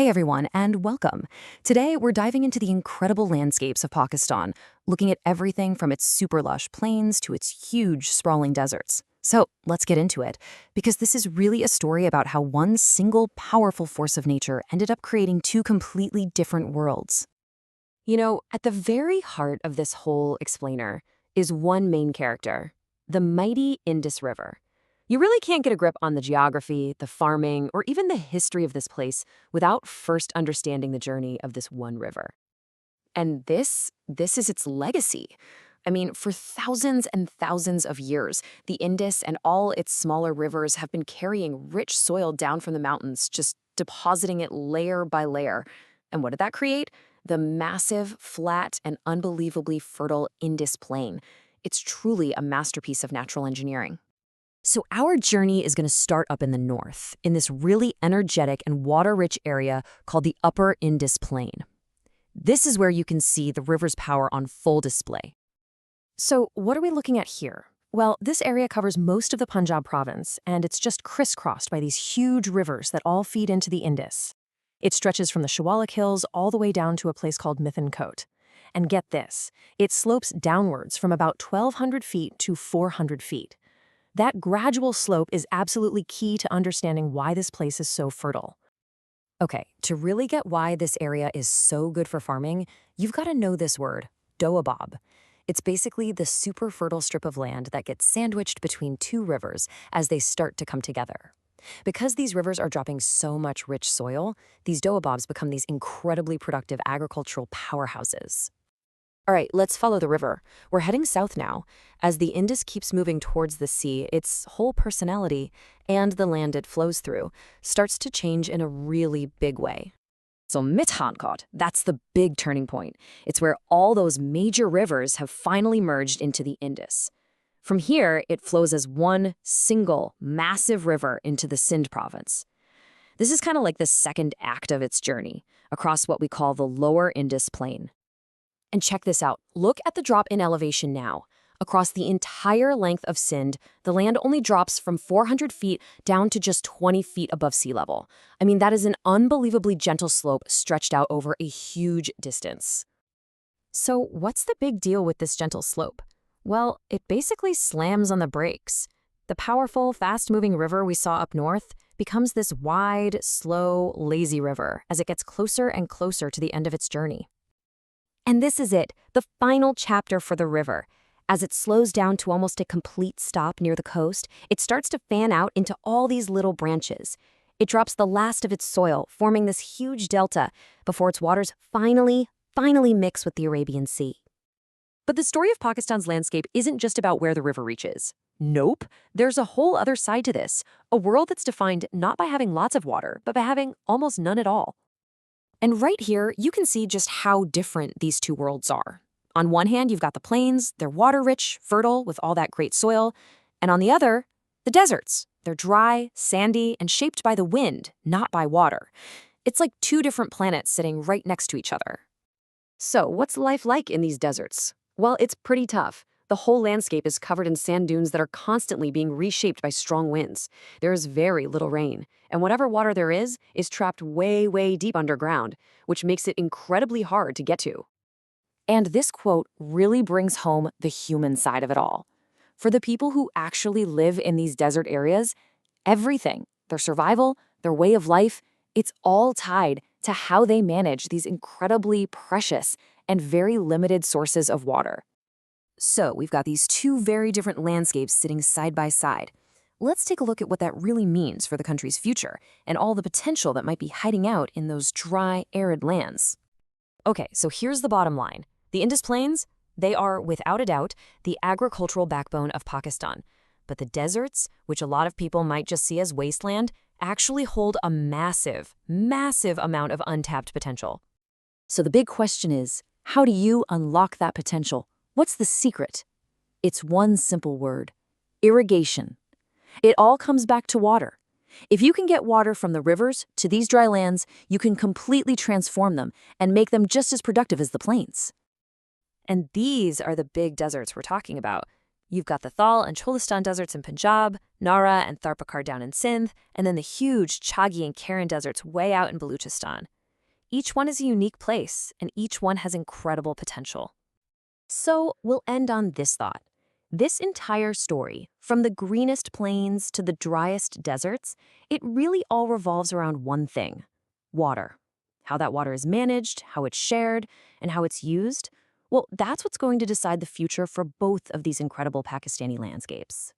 Hey everyone, and welcome. Today we're diving into the incredible landscapes of Pakistan, looking at everything from its super lush plains to its huge, sprawling deserts. So let's get into it, because this is really a story about how one single powerful force of nature ended up creating two completely different worlds. At the very heart of this whole explainer is one main character, the mighty Indus River. You really can't get a grip on the geography, the farming, or even the history of this place without first understanding the journey of this one river. And this is its legacy. I mean, for thousands and thousands of years, the Indus and all its smaller rivers have been carrying rich soil down from the mountains, just depositing it layer by layer. And what did that create? The massive, flat, and unbelievably fertile Indus Plain. It's truly a masterpiece of natural engineering. So our journey is going to start up in the north, in this really energetic and water-rich area called the Upper Indus Plain. This is where you can see the river's power on full display. So what are we looking at here? Well, this area covers most of the Punjab province, and it's just crisscrossed by these huge rivers that all feed into the Indus. It stretches from the Shawalik Hills all the way down to a place called Mithankot. And get this, it slopes downwards from about 1,200 feet to 400 feet. That gradual slope is absolutely key to understanding why this place is so fertile. Okay, to really get why this area is so good for farming, you've got to know this word, doabab. It's basically the super fertile strip of land that gets sandwiched between two rivers as they start to come together. Because these rivers are dropping so much rich soil, these doababs become these incredibly productive agricultural powerhouses. All right, let's follow the river. We're heading south now. As the Indus keeps moving towards the sea, its whole personality and the land it flows through starts to change in a really big way. So Mithankot, that's the big turning point. It's where all those major rivers have finally merged into the Indus. From here, it flows as one single massive river into the Sindh province. This is kind of like the second act of its journey, across what we call the lower Indus Plain. And check this out. Look at the drop in elevation now. Across the entire length of Sindh, the land only drops from 400 feet down to just 20 feet above sea level. I mean, that is an unbelievably gentle slope stretched out over a huge distance. So what's the big deal with this gentle slope? Well, it basically slams on the brakes. The powerful, fast-moving river we saw up north becomes this wide, slow, lazy river as it gets closer and closer to the end of its journey. And this is it, the final chapter for the river. As it slows down to almost a complete stop near the coast, it starts to fan out into all these little branches. It drops the last of its soil, forming this huge delta, before its waters finally mix with the Arabian Sea. But the story of Pakistan's landscape isn't just about where the river reaches. Nope, there's a whole other side to this, a world that's defined not by having lots of water, but by having almost none at all. And right here, you can see just how different these two worlds are. On one hand, you've got the plains. They're water-rich, fertile, with all that great soil. And on the other, the deserts. They're dry, sandy, and shaped by the wind, not by water. It's like two different planets sitting right next to each other. So, what's life like in these deserts? Well, it's pretty tough. The whole landscape is covered in sand dunes that are constantly being reshaped by strong winds. There is very little rain, and whatever water there is trapped way, way deep underground, which makes it incredibly hard to get to. And this quote really brings home the human side of it all. For the people who actually live in these desert areas, everything, their survival, their way of life, it's all tied to how they manage these incredibly precious and very limited sources of water. So we've got these two very different landscapes sitting side by side. Let's take a look at what that really means for the country's future and all the potential that might be hiding out in those dry, arid lands. Okay, so here's the bottom line. The Indus Plains, they are, without a doubt, the agricultural backbone of Pakistan. But the deserts, which a lot of people might just see as wasteland, actually hold a massive, massive amount of untapped potential. So the big question is, how do you unlock that potential? What's the secret? It's one simple word: irrigation. It all comes back to water. If you can get water from the rivers to these dry lands, you can completely transform them and make them just as productive as the plains. And these are the big deserts we're talking about. You've got the Thal and Cholistan deserts in Punjab, Nara and Tharparkar down in Sindh, and then the huge Chagi and Karen deserts way out in Baluchistan. Each one is a unique place, and each one has incredible potential. So we'll end on this thought. This entire story, from the greenest plains to the driest deserts, it really all revolves around one thing: water. How that water is managed, how it's shared, and how it's used, well, that's what's going to decide the future for both of these incredible Pakistani landscapes.